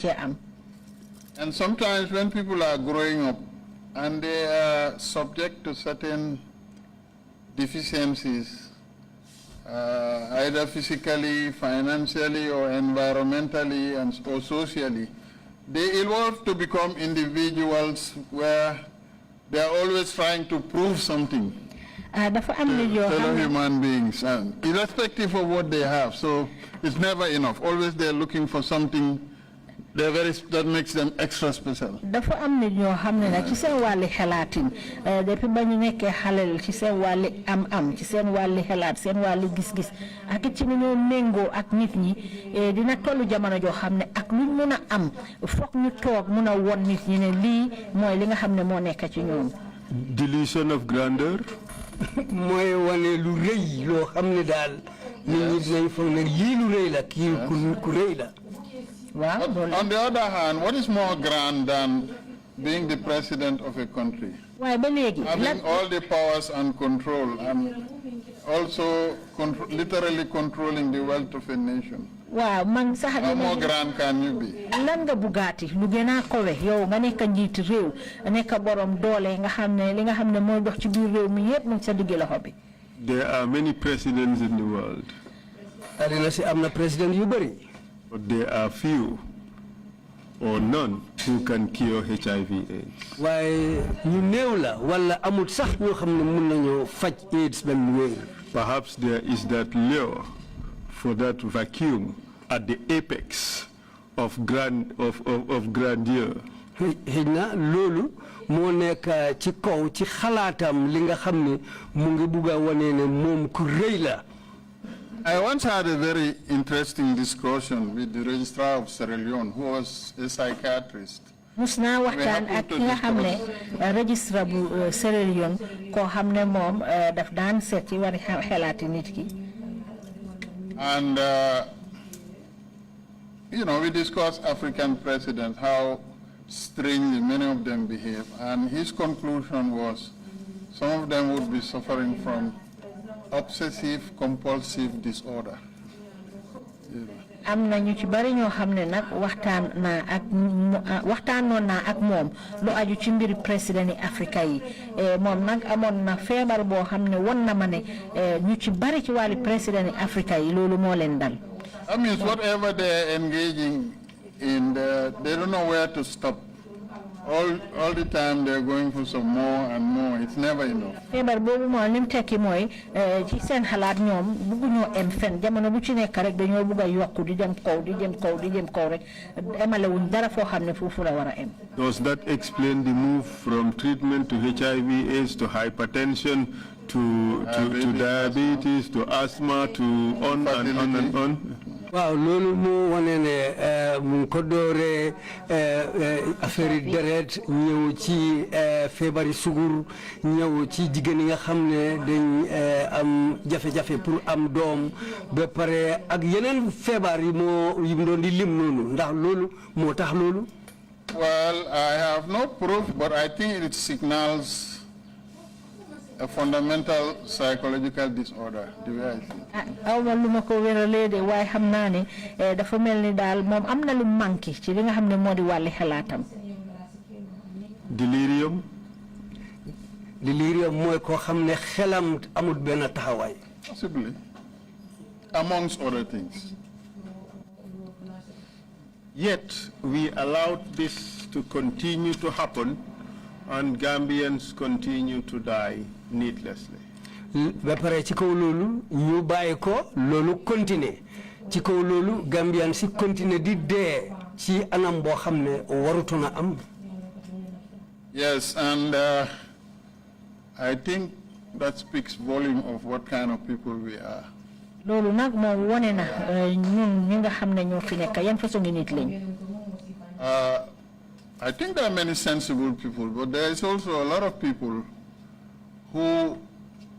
And sometimes when people are growing up and they are subject to certain deficiencies, either physically, financially, or environmentally, or socially, they evolve to become individuals where they are always trying to prove something to fellow human beings, irrespective of what they have. So it's never enough. Always they're looking for something that makes them extra special. Dafa am nit ñoo xamne nak ci seen wàlli xalaatin depuis ba ñu nekkee xalel ci seen wàlli am ci seen wàlli xalaat seen wàlli gis-gis ak ci ñoo méngoo ak nit ñi dina tollu jamono joo xamne ak luñ mëna am fokk ñu toog mëna won nit ñi ne lii mooy li nga xamne moo nekk ci ñoom. Delusion of grandeur mooy wane lu rëy loo xam ne daal nit ñi dinañ foog ne lii lu rëy la kii ku rëy la. But on the other hand, what is more grand than being the president of a country? Having all the powers and control, and also literally controlling the wealth of a nation. Wow, man, how more grand can you be? Langa Bugatti, Lugena Kowe, yo, Maneka Jit Rew, Aneka Borom Dole, Linga Hamne Mo Dochi Rew, me yet Munsadigila hobby. There are many presidents in the world. I didn't say I'm the president, you bury. But there are few or none who can cure HIV/AIDS. Why you know la wala amut sax ñoo xamne mën nañu faj AIDS ben wér. Perhaps there is that lure for that vacuum at the apex of grandeur. Hina lolu mo nek ci kaw ci xalaatam li nga xamne mu ngi buga wone ne mom ku reuy la. I once had a very interesting discussion with the registrar of Sierra Leone, who was a psychiatrist. Musna waxtaan ak ki nga xamne registrar bu Sierra Leone ko xamne mom daf daan seet ci wari xelaati nit ki. And you know, we discussed African presidents, how strangely many of them behave, and his conclusion was some of them would be suffering from obsessive compulsive disorder. Am na ñu ci bari ñoo xamne nak waxtaanoon naa ak moom lu aju ci mbiri président Afrika yi moom nag amoon na feebar boo xam ne won na ma ne ñu ci bari ci wàlli président Afrika yi loolu moo leen dal. That means whatever they're engaging in, they don't know where to stop. All the time they're going for some more and more. It's never enough. Febar bobu mo lim tekki moy ci sen xalaat ñom bëggu ñoo em fen jamono bu ci nekk rek dañoo bëgg yokku di dem kaw rek emale wuñ dara fo xamne fofu la wara em. Does that explain the move from treatment to HIV/AIDS to hypertension to diabetes to asthma to on and on? Wow, lolu mo wone ne mu ko doore affaire deret ñew ci febari sugur ñew ci jigéen nga xamne dañ am jafe-jafe pour am doom ba paré ak yeneen febar yi mo yim doon di lim nonu ndax lolu mo tax lolu. Well, I have no proof, but I think it signals a fundamental psychological disorder, the way I think. Awma luma ko wéralé de way xamna ne dafa melni dal mom amna lu manki ci li nga xamne modi walli xalaatam. Delirium moy ko xamne xelam amul ben taxaway. Possibly, amongst other things. Yet we allowed this to continue to happen and Gambians continue to die needlessly. Ba pare ci kaw lolu ñu bayiko lolu continuer ci kaw lolu Gambian si continuer di dé ci anam bo xamné warutuna am. Yes, and I think that speaks volume of what kind of people we are. Lolu nak mo woné na ñun ñi nga xamné ñoo fi nekk yan façon nit lañ. I think there are many sensible people, but there is also a lot of people who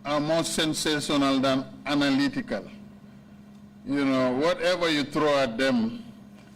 are more sensational than analytical. You know, whatever you throw at them,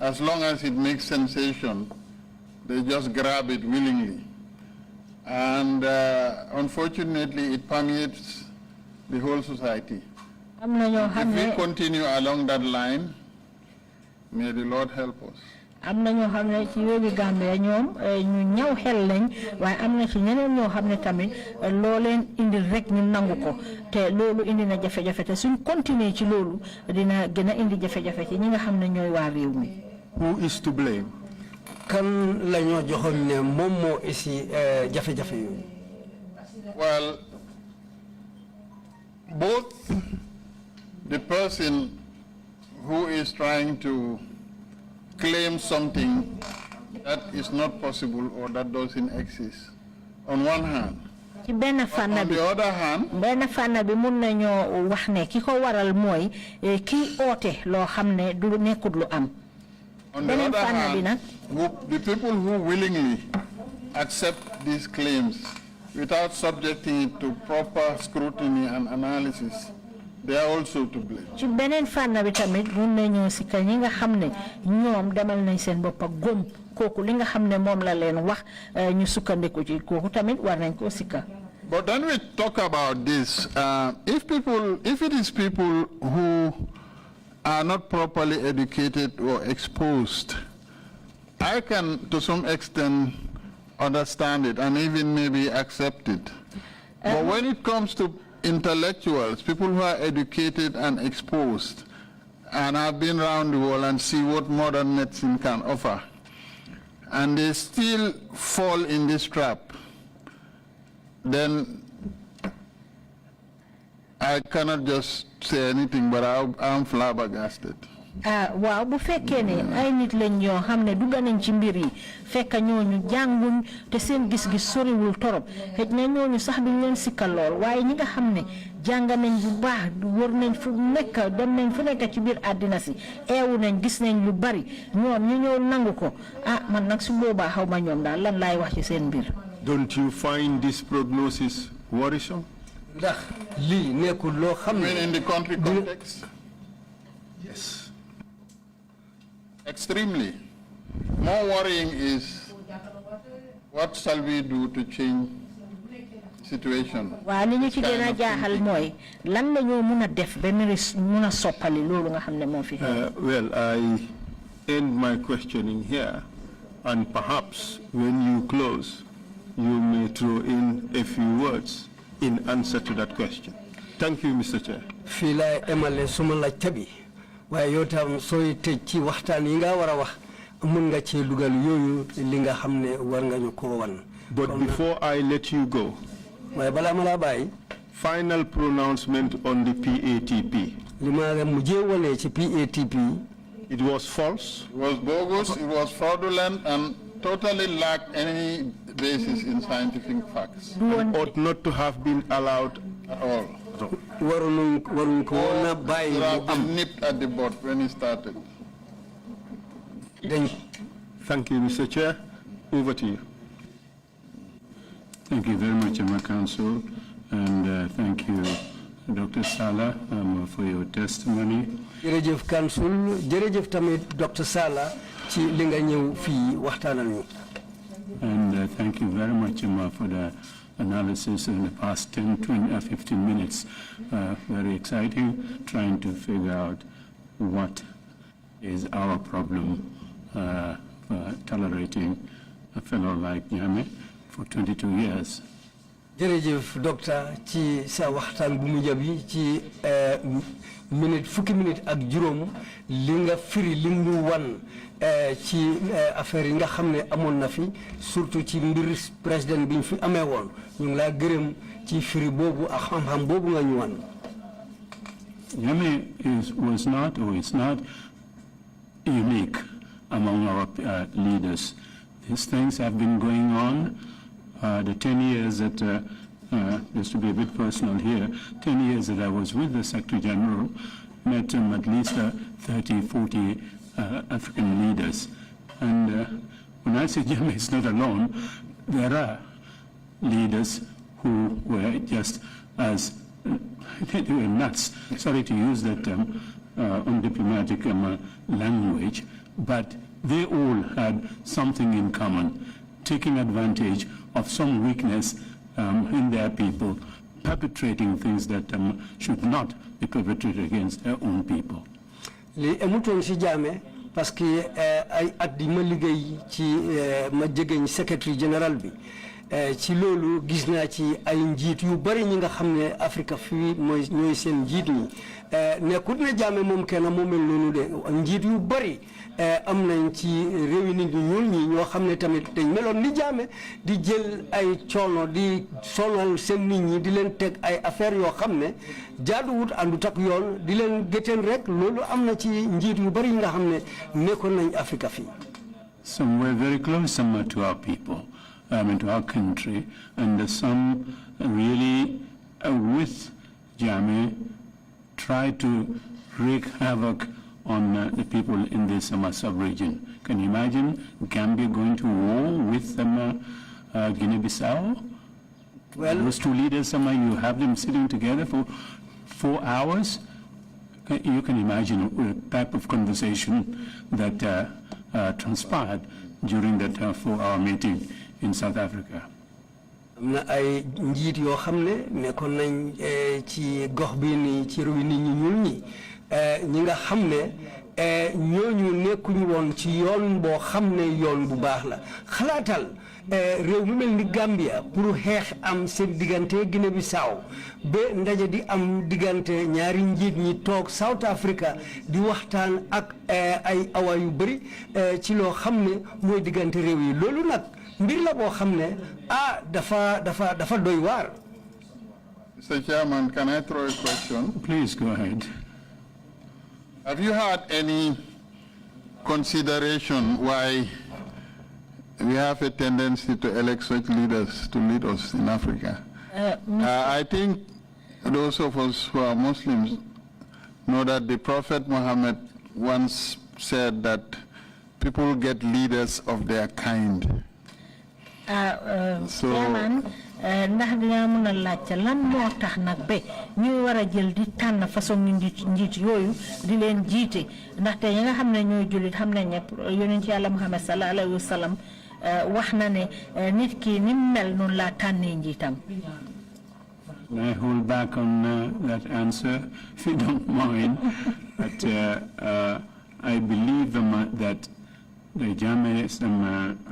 as long as it makes sensation, they just grab it willingly. And unfortunately, it permeates the whole society. If we continue along that line, may the Lord help us. am na ñoo xam ne ci réewi Gambia ñoom ñu ñaw xel lañ waaye am na ci ñeneen ñoo xam ne tamit loo leen indil rek ñu nangu ko te loolu indi na jafe-jafe te suñ continuer ci loolu dina gën a indi jafe-jafe ci ñi nga xam ne ñooy waa réew mi. Who is to blame? kan la ñoo joxoon ne moom moo isi jafe-jafe yooyu. Well, both the person who is trying to claim something that is not possible or that doesn't exist, on one hand. ci benn fànn bi On the other hand, benn fànn bi mun nañoo wax ne ki ko waral mooy kii oote loo xam ne du nekkut lu am. on the beneen other fànn bi hand, nag the people who willingly accept these claims without subjecting it to proper scrutiny and analysis, they are also to blame. ci beneen fànn bi tamit mun nañoo si ka ñi nga xam ne ñoom demal nañ seen bopp góom kooku li nga xam ne moom la leen wax ñu sukkandiku ci kooku tamit war nañ koo sikka. But then we talk about this. If it is people who are not properly educated or exposed, I can, to some extent, understand it and even maybe accept it. But when it comes to intellectuals, people who are educated and exposed, and have been around the world and see what modern medicine can offer, and they still fall in this trap, then I cannot just say anything, but I'm flabbergasted. waaw bu fekkee ne ay nit lañ ñoo xam ne dugg nañ ci mbir yi fekk ñooñu jànguñ te seen gis-gis soriwul torop xëj na ñooñu sax duñ leen sikkal lool waaye ñi nga xam ne jàng nañ bu baax wër nañ fu nekk dem nañ fu nekk ci biir àddina si eewu nañ gis nañ lu bari ñoom ñu ñëw nangu ko man nag su boobaa xaw ma ñoom daal lan laay wax ci seen mbir. Don't you find this prognosis worrisome? ndax lii nekkul loo xam ne. I mean, in the country context? Yes. Extremely. More worrying is what shall we do to change situation? waaw li ñu ci gën a jaaxal mooy lan la ñoo mun a def ba mun a soppali loolu nga xam ne moo fi. Well, I end my questioning here, and perhaps when you close, you may throw in a few words in answer to that question. Thank you, Mr. Chair. fii laay emale suma laajte bi waaye yow tam sooy tëj ci waxtaan yi nga war a wax mun nga cee dugal yooyu li nga xam ne war nga ñu ko wan. But before I let you go, waaye balaa ma laa bàyyi. final pronouncement on the PATP. li ma mujjee wane ci PATP. It was false. It was bogus, it was fraudulent, and totally lacked any basis in scientific facts And ought not to have been allowed at all. waruñ ko woon a bàyyi Should mu have am. been nipped at the bud when it started. Thank you, Mr. Chair. Over to you. Thank you very much, my counsel, and thank you, Dr. Sallah, for your testimony. jërëjëf counsel jërëjëf tamit Dr. Sallah ci li nga ñëw fii waxtaanal ñu. And thank you very much, for the analysis in the past 15 minutes. Very exciting, trying to figure out what is our problem tolerating a fellow like Nyame for 22 years. jërëjëf docteur ci sa waxtaan bu mujj bi ci fukki minute ak juróom li nga firi li ñu wan ci affaire yi nga xam ne amoon na fi surtout ci mbir président bi ñu fi amee woon ñu ngi laa gërëm ci firi boobu ak xam-xam boobu nga ñu wan. Nyame was not or is not unique among our leaders. These things have been going on. The 10 years that, just to be a bit personal here, 10 years that I was with the Secretary General, met at least 30, 40 African leaders. And when I say Nyame is not alone, there are leaders who were just as, they were nuts. Sorry to use that undiplomatic language, but they all had something in common, taking advantage of some weakness in their people, perpetrating things that should not be perpetrated against their own people. li amutoon si Jammeh parce que ay at di ma liggéey ci ma jegeñ secrétaire général bi ci loolu gis naa ci ay njiit yu bari ñi nga xam ne Afrique fii mooy ñooy seen njiit ñi nekkut ne Jammeh moom kenn moo mel noonu de njiit yu bari am nañ ci réewi nit ñu ñuul ñi ñoo xam ne tamit dañ meloon ni Jammeh di jël ay coono di sonal seen nit ñi di leen teg ay affaires yoo xam ne jaaduwut àndut ak yoon di leen gétteen rek loolu am na ci njiit yu bari yi nga xam ne nekkoon nañ Afrique fii. Some were very close, some to our people. To our country, and some really, with Jammeh, try to wreak havoc on the people in this sub-region. Can you imagine Gambia going to war with Guinea-Bissau? Well, those two leaders, you have them sitting together for 4 hours. You can imagine the type of conversation that transpired during that 4-hour meeting in South Africa. am na ay njiit yoo xam ne nekkoon nañ ci gox bi ni ci réew nit ñi ñuul ñi nga xam ne ñooñu nekkuñu woon ci yoon boo xam ne yoon bu baax la xalaatal réew mu mel ni Gambia pour xeex am seen diggante Guinée-Bissau ba ndaje di am diggante ñaari njiit ñi toog South Africa di waxtaan ak ay awa yu bëri ci loo xam ne mooy diggante réew yi loolu nag mbir la boo xam ne dafa doy waar. Mr. Chairman, can I throw a question? Please go ahead. Have you had any consideration why we have a tendency to elect such leaders to lead us in Africa? I think those of us who are Muslims know that the Prophet Muhammad once said that people get leaders of their kind. Chairman, ndax dina mën a laajte lan moo tax nag ba ñu war a jël di tànn façon njiit yooyu di leen jiite ndaxte ñi nga xam ne ñooy jullit xam nañ ne yonent Yàlla Muhammad sallallahu alayhi wa sallam wax na ne nit ki ni mel noonu laa tànnee njiitam. I hold back on that answer, if you don't mind. But I believe that the Jammehs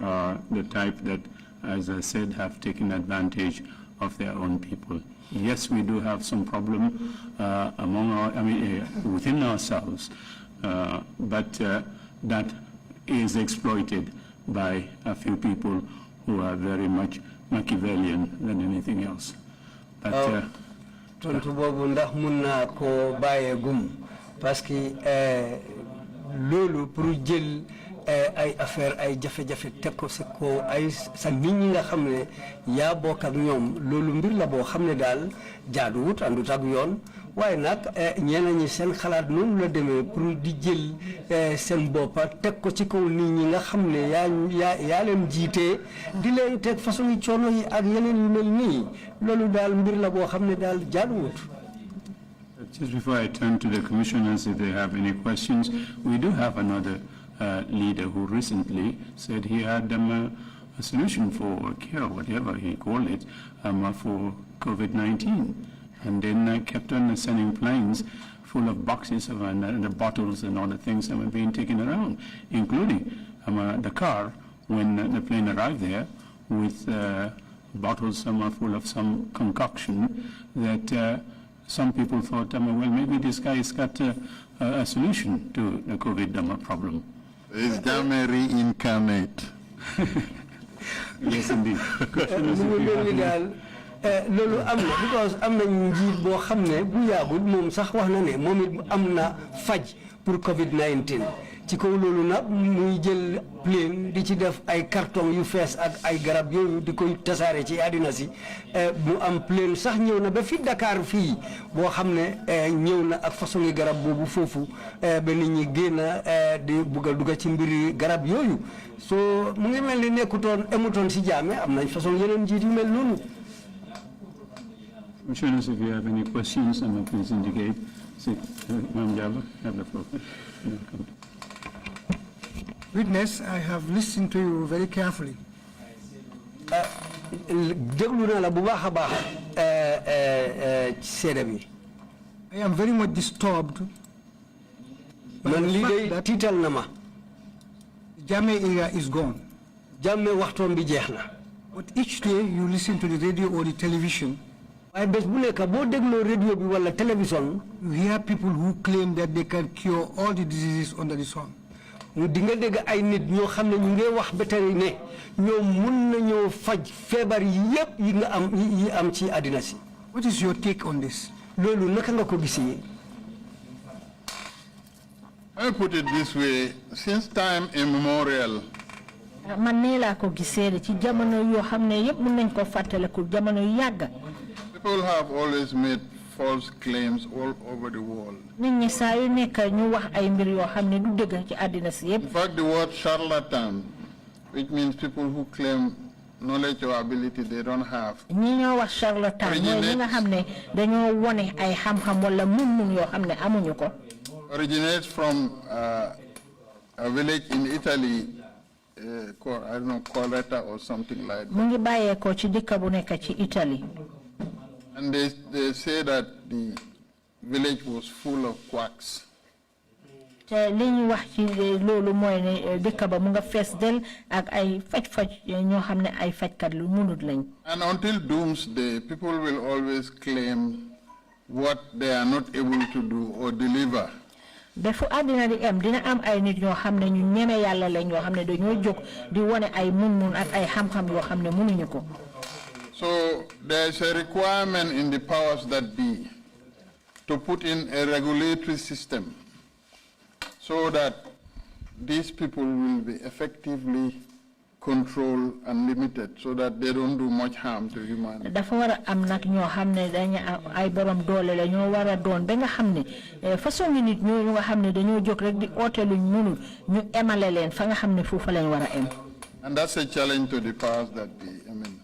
are the type that, as I said, have taken advantage of their own people. Yes, we do have some problem within ourselves, but that is exploited by a few people who are very much Machiavellian than anything else. But tontu boobu ndax mun naa koo bàyyee gum parce que loolu pour jël ay affaire ay jafe-jafe teg ko si ko ay sa nit ñi nga xam ne yaa bokk ak ñoom loolu mbir la boo xam ne daal jaaduwut àndut ak yoon waaye nag ñeneen ñi seen xalaat noonu la demee pour di jël seen boppa teg ko ci kaw nit ñi nga xam ne yaa leen jiitee di leen teg façon yi coono yi ak yeneen yu mel nii loolu daal mbir la boo xam ne daal jaaduwut. Just before I turn to the commissioners, if they have any questions, we do have another leader who recently said he had a solution for Kerr, whatever he called it, for COVID-19. And then kept on sending planes full of boxes of the bottles and all the things that were being taken around, including the car when the plane arrived there with bottles full of some concoction that some people thought, well, maybe this guy has got a solution to the COVID problem. Is Jammeh reincarnate? Yes, indeed. loolu am na because am na njiit boo xam ne bu yàggul moom sax wax na ne moom it am na faj pour COVID-19 ci kaw loolu nag muy jël plane di ci def ay carton yu fees ak ay garab yooyu di koy tasaare ci àddina si mu am plane sax ñëw na ba fi Dakar fii boo xam ne ñëw na ak façon yi garab boobu foofu ba nit ñi génn di bugg a dugg ci mbiri garab yooyu soo mu ngi mel ni emutoon si Jammeh am nañ façon yeneen njiit yu mel noonu. Commissioners, if you have any questions, please indicate. Ma'am Jabba, have the floor. Witness, I have listened to you very carefully. I am very much disturbed by the fact that Jammeh era is gone. Jammeh waxtoom bi jeex na. But each day you listen to the radio or the television, waaye bés bu nekk boo dégloo radio bi wala télévision, you hear people who claim that they can cure all the diseases under the sun. di nga dégg ay nit ñoo xam ne ñu ngi wax ba tey ne ñoom mun nañoo faj feebar yépp yi am ci àddina si. What is your take on this? loolu naka nga ko gisee? I put it this way, since time immemorial, man nee laa ko gisee ci jamono yoo xam ne yépp mën nañ ko fàttaliku jamono yu yàgg. people have always made false claims all over the world. nit ñi saa yu nekk ñu wax ay mbir yoo xam ne du dëgg ci àddina si yépp. In fact, the word charlatan, which means people who claim knowledge or ability they don't have, ñi ñoo wax charlatan mooy ñi nga xam ne dañoo wone ay xam-xam wala mun yoo xam ne amuñu ko. originates from a village in Italy, I don't know, Coletta or something like that. mu ngi bàyyeekoo ci dëkk bu nekk ci Italie. And they say that the village was full of quacks. te li ñu wax ci loolu mooy ne dëkk ba mu nga fees del ak ay faj ñoo xam ne ay fajkat lu munut lañ. And until doomsday, people will always claim what they are not able to do or deliver. ba fu àddina di am dina am ay nit ñoo xam ne ñu ñeme yàlla lañ ñoo xam ne dañoo jóg di wone ay mun ak ay xam-xam yoo xam ne munuñu ko. So there is a requirement in the powers that be to put in a regulatory system so that these people will be effectively controlled and limited so that they don't do much harm to humanity. dafa war a am nag ñoo xam ne dañu ay borom doole la ñoo war a doon ba nga xam ne façon nit ñooñu nga xam ne dañoo jóg rek di oote luñ mënul ñu emale leen fa nga xam ne foofu lañ war a em. And that's a challenge to the powers that be. I mean,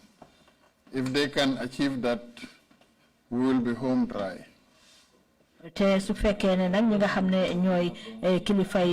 if they can achieve that, we will be home dry. te su fekkee ne nag ñi nga xam ne ñooy kilifa yi